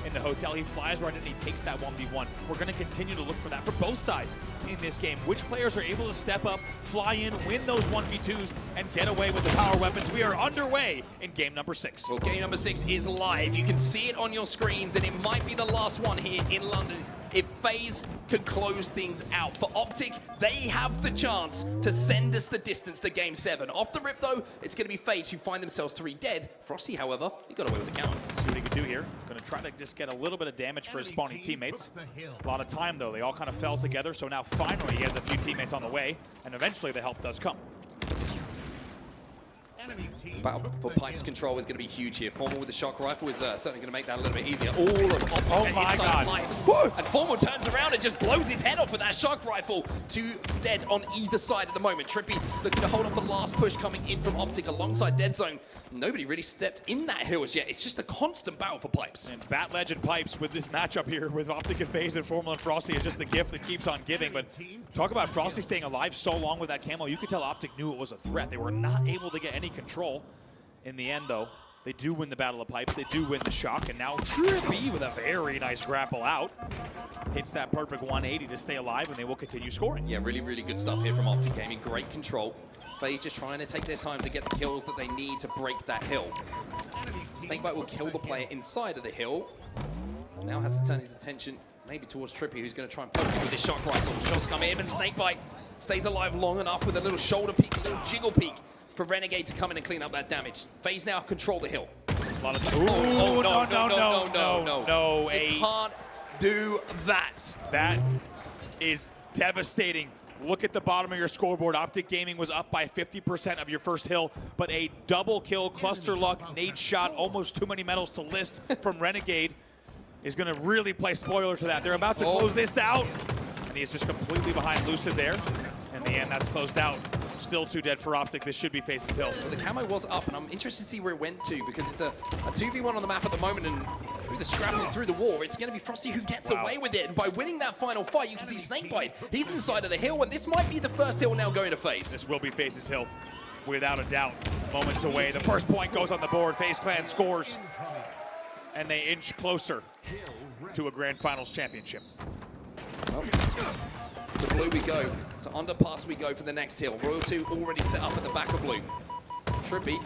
in the hotel. He flies right in and he takes that 1v1. We're going to continue to look for that for both sides in this game. Which players are able to step up, fly in, win those 1v2s, and get away with the power weapons. We are underway in game number 6. Well, game number 6 is live. You can see it on your screens, and it might be the last one here in London. If FaZe can close things out. For OpTic, they have the chance to send us the distance to game 7. Off the rip, though, it's going to be FaZe who find themselves 3 dead. Frosty, however, he got away with the counter. See what he can do here. Going to try to just get a little bit of damage for his spawning teammates. A lot of time, though. They all kind of fell together, so now finally he has a few teammates on the way, and eventually the help does come. Battle for Pipes control is going to be huge here. Formal with the shock rifle is certainly going to make that a little bit easier. All of OpTic inside Pipes. And Formal turns around and just blows his head off with that shock rifle. 2 dead on either side at the moment. Trippy looking to hold off the last push coming in from OpTic alongside Dead Zone. Nobody really stepped in that hill as yet. It's just a constant battle for Pipes. And Bat Legend Pipes with this matchup here with OpTic and FaZe and Formal and Frosty is just the gift that keeps on giving. But talk about Frosty staying alive so long with that camo. You could tell OpTic knew it was a threat. They were not able to get any control. In the end, though, they do win the Battle of Pipes. They do win the shock. And now Trippy with a very nice grapple out hits that perfect 180 to stay alive, and they will continue scoring. Yeah, really, really good stuff here from OpTic Gaming. Great control. FaZe just trying to take their time to get the kills that they need to break that hill. Snakebite will kill the player inside of the hill. Now has to turn his attention maybe towards Trippy, who's going to try and poke him with his shock rifle. Shots come in, but Snakebite stays alive long enough with a little shoulder peek, a little jiggle peek for Renegade to come in and clean up that damage. FaZe now control the hill. A lot of no. You can't do that. That is devastating. Look at the bottom of your scoreboard. OpTic Gaming was up by 50% of your first hill, but a double kill, cluster luck, nade shot, almost too many medals to list from Renegade is going to really play spoiler to that. They're about to close this out, and he's just completely behind Lucid there. In the end, that's closed out. Still 2 dead for OpTic. This should be FaZe's hill. Well, the camo was up, and I'm interested to see where it went to, because it's a 2v1 on the map at the moment, and through the scrapping through the war, it's going to be Frosty who gets away with it. And by winning that final fight, you can see Snakebite. He's inside of the hill, and this might be the first hill now going to FaZe. This will be FaZe's hill, without a doubt. Moments away. The first point goes on the board. FaZe Clan scores, and they inch closer to a Grand Finals championship. To blue we go. So underpass we go for the next hill. Royal 2 already set up at the back of blue. Trippy.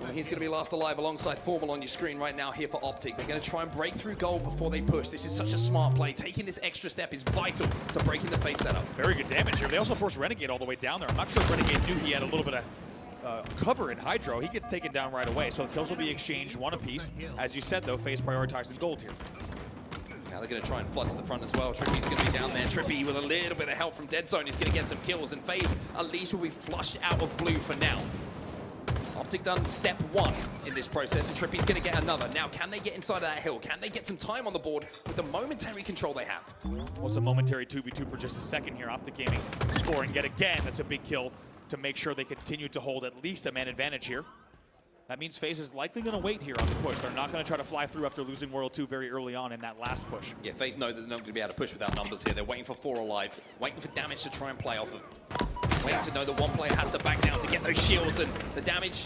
And he's going to be last alive alongside Formal on your screen right now here for OpTic. They're going to try and break through gold before they push. This is such a smart play. Taking this extra step is vital to breaking the FaZe setup. Very good damage here. They also forced Renegade all the way down there. I'm not sure if Renegade knew he had a little bit of cover in Hydro. He gets taken down right away. So the kills will be exchanged 1 apiece. As you said, though, FaZe prioritizing gold here. Now they're going to try and flood to the front as well. Trippy's going to be down there. Trippy with a little bit of help from Dead Zone is going to get some kills, and FaZe at least will be flushed out of blue for now. OpTic done step 1 in this process, and Trippy's going to get another. Now, can they get inside of that hill? Can they get some time on the board with the momentary control they have? Well, it's a momentary 2v2 for just a second here. OpTic Gaming scoring yet again. That's a big kill to make sure they continue to hold at least a man advantage here. That means FaZe is likely going to wait here on the push. They're not going to try to fly through after losing World 2 very early on in that last push. Yeah, FaZe know that they're not going to be able to push without numbers here. They're waiting for 4 alive, waiting for damage to try and play off of. Waiting to know that one player has to back down to get those shields, and the damage.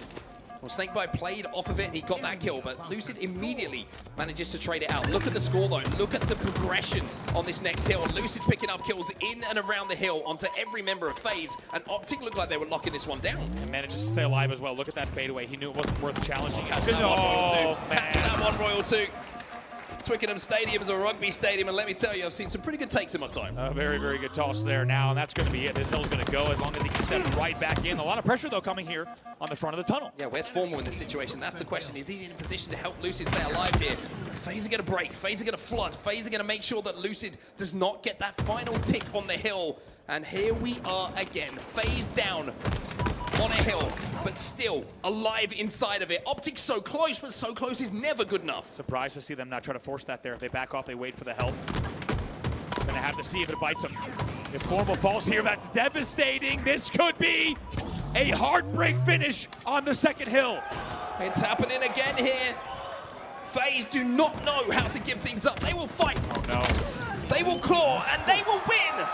Well, Snakebite played off of it and he got that kill, but Lucid immediately manages to trade it out. Look at the score though, look at the progression on this next hill. Lucid picking up kills in and around the hill onto every member of FaZe, and OpTic looked like they were locking this one down. And manages to stay alive as well. Look at that fadeaway. He knew it wasn't worth challenging. Catch that one, Royal 2. Catch that one, Royal 2. Twickenham Stadium is a rugby stadium, and let me tell you, I've seen some pretty good takes in my time. A very, very good toss there now, and that's going to be it. This hill's going to go as long as he can step right back in. A lot of pressure, though, coming here on the front of the tunnel. Yeah, where's Formal in this situation? That's the question. Is he in a position to help Lucid stay alive here? FaZe are going to break. FaZe are going to flood. FaZe are going to make sure that Lucid does not get that final tick on the hill. And here we are again. FaZe down on a hill, but still alive inside of it. OpTic so close, but so close is never good enough. Surprised to see them not try to force that there. If they back off, they wait for the help. Gonna have to see if it bites them. If Formal falls here, that's devastating. This could be a heartbreak finish on the second hill. It's happening again here. FaZe do not know how to give things up. They will fight. Oh no. They will claw, and they will win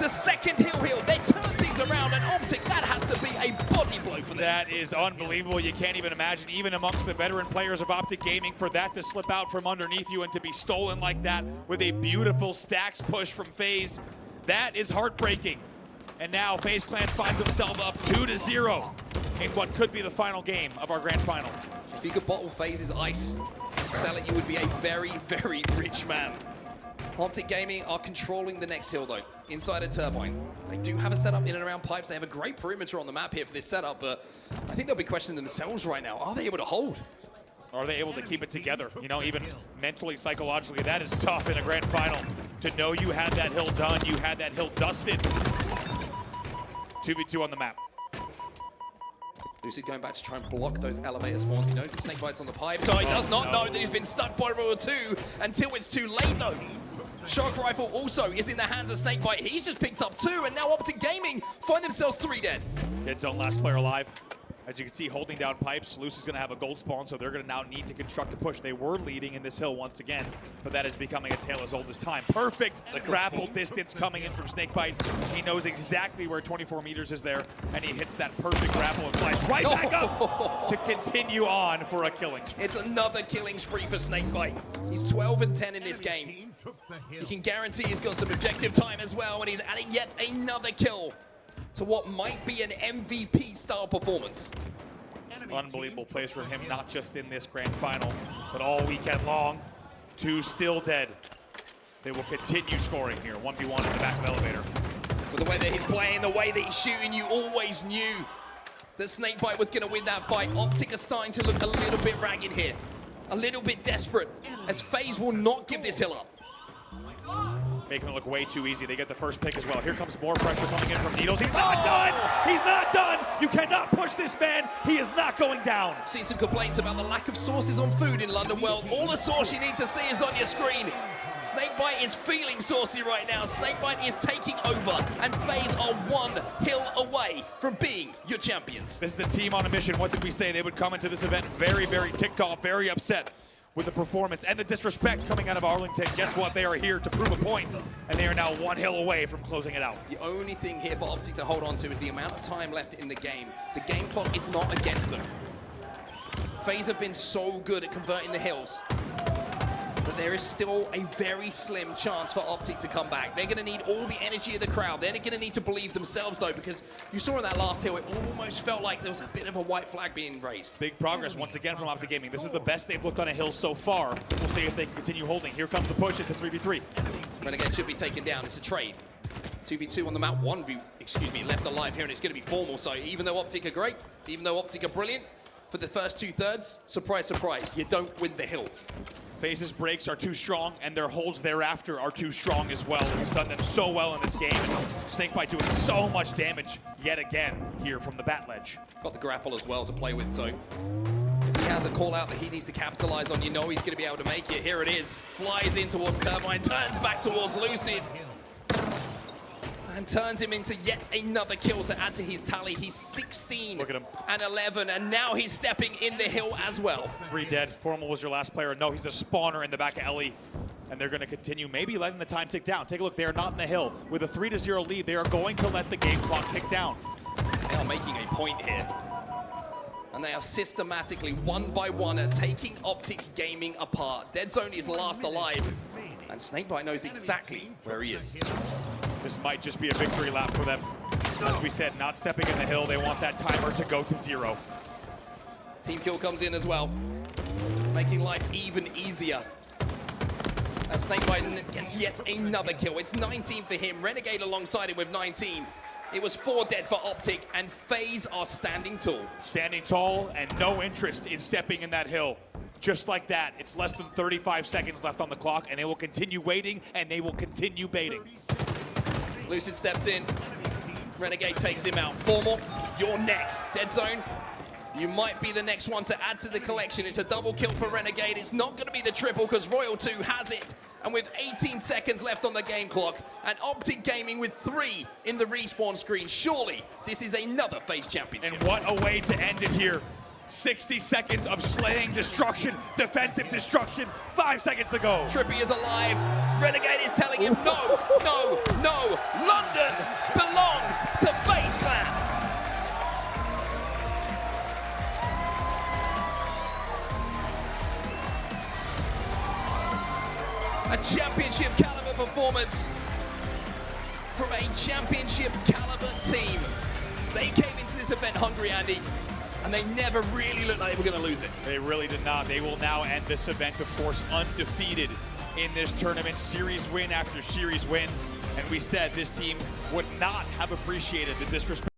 the second hill. They turn things turns around, and OpTic, that has to be a body blow for them. That is unbelievable. You can't even imagine, even amongst the veteran players of OpTic Gaming, for that to slip out from underneath you and to be stolen like that with a beautiful stacks push from FaZe. That is heartbreaking. And now FaZe Clan finds himself up 2-0 in what could be the final game of our grand final. If you could bottle FaZe's ice and sell it, you would be a very, very rich man. OpTic Gaming are controlling the next hill though, inside a turbine. They do have a setup in and around pipes. They have a great perimeter on the map here for this setup, but I think they'll be questioning themselves right now. Are they able to hold? Are they able to keep it together? You know, even mentally, psychologically, that is tough in a grand final. To know you had that hill done, you had that hill dusted. 2v2 on the map. Lucid going back to try and block those elevator spawns. He knows the snake bites on the pipe, so he does not know that he's been stuck by Royal 2 until it's too late though. Shock Rifle also is in the hands of Snakebite. He's just picked up 2, and now OpTic Gaming find themselves 3 dead. Dead zone, last player alive. As you can see, holding down pipes. Luce is going to have a gold spawn, so they're going to now need to construct a push. They were leading in this hill once again, but that is becoming a tale as old as time. Perfect grapple distance coming in from Snakebite. He knows exactly where 24 meters is there, and he hits that perfect grapple and flies right back up to continue on for a killing. It's another killing spree for Snakebite. He's 12-10 in this game. You can guarantee he's got some objective time as well, and he's adding yet another kill to what might be an MVP-style performance. Unbelievable plays for him, not just in this grand final, but all weekend long. 2 still dead. They will continue scoring here, 1v1 in the back of the elevator. With the way that he's playing, the way that he's shooting, you always knew that Snakebite was going to win that fight. OpTic are starting to look a little bit ragged here, a little bit desperate, as FaZe will not give this hill up. Making it look way too easy. They get the first pick as well. Here comes more pressure coming in from Needles. He's not done! He's not done! You cannot push this man. He is not going down. Seen some complaints about the lack of sources on food in London. Well, all the sauce you need to see is on your screen. Snakebite is feeling saucy right now. Snakebite is taking over, and FaZe are 1 hill away from being your champions. This is a team on a mission. What did we say? They would come into this event very, very ticked off, very upset with the performance and the disrespect coming out of Arlington. Guess what? They are here to prove a point, and they are now 1 hill away from closing it out. The only thing here for OpTic to hold on to is the amount of time left in the game. The game clock is not against them. FaZe have been so good at converting the hills, but there is still a very slim chance for OpTic to come back. They're going to need all the energy of the crowd. They're going to need to believe themselves, though, because you saw in that last hill, it almost felt like there was a bit of a white flag being raised. Big progress once again from OpTic Gaming. This is the best they've looked on a hill so far. We'll see if they can continue holding. Here comes the push into 3v3. Renegade should be taken down. It's a trade. 2v2 on the map. 1v, left alive here, and it's going to be formal. So even though OpTic are great, even though OpTic are brilliant, for the first 2/3, surprise, surprise, you don't win the hill. FaZe's breaks are too strong, and their holds thereafter are too strong as well. He's done them so well in this game. And Snakebite doing so much damage yet again here from the bat ledge. Got the grapple as well to play with, so if he has a call out that he needs to capitalize on, you know he's going to be able to make it. Here it is. Flies in towards Turbine, turns back towards Lucid, and turns him into yet another kill to add to his tally. He's 16 Look at him. and 11, and now he's stepping in the hill as well. 3 dead. Formal was your last player. No, he's a spawner in the back of Ellie. And they're going to continue, maybe letting the time tick down. Take a look. They are not in the hill. With a 3-0 lead, they are going to let the game clock tick down. They are making a point here. And they are systematically, 1 by 1, taking OpTic Gaming apart. Dead Zone is last alive, and Snakebite knows exactly where he is. This might just be a victory lap for them. As we said, not stepping in the hill. They want that timer to go to 0. Team kill comes in as well, making life even easier. As Snakebite gets yet another kill. It's 19 for him. Renegade alongside him with 19. It was 4 dead for OpTic, and FaZe are standing tall. Standing tall and no interest in stepping in that hill. Just like that, it's less than 35 seconds left on the clock, and they will continue waiting, and they will continue baiting. Lucid steps in. Renegade takes him out. Formal, you're next. Dead Zone, you might be the next one to add to the collection. It's a double kill for Renegade. It's not going to be the triple because Royal 2 has it. And with 18 seconds left on the game clock, and OpTic Gaming with 3 in the respawn screen, surely this is another FaZe championship. And what a way to end it here. 60 seconds of slaying destruction, defensive destruction, 5 seconds to go. Trippy is alive. Renegade is telling him, no, no, no. London belongs to FaZe Clan. A championship caliber performance from a championship caliber team. They came into this event hungry, Andy, and they never really looked like they were going to lose it. They really did not. They will now end this event, of course, undefeated in this tournament, series win after series win. And we said this team would not have appreciated the disrespect.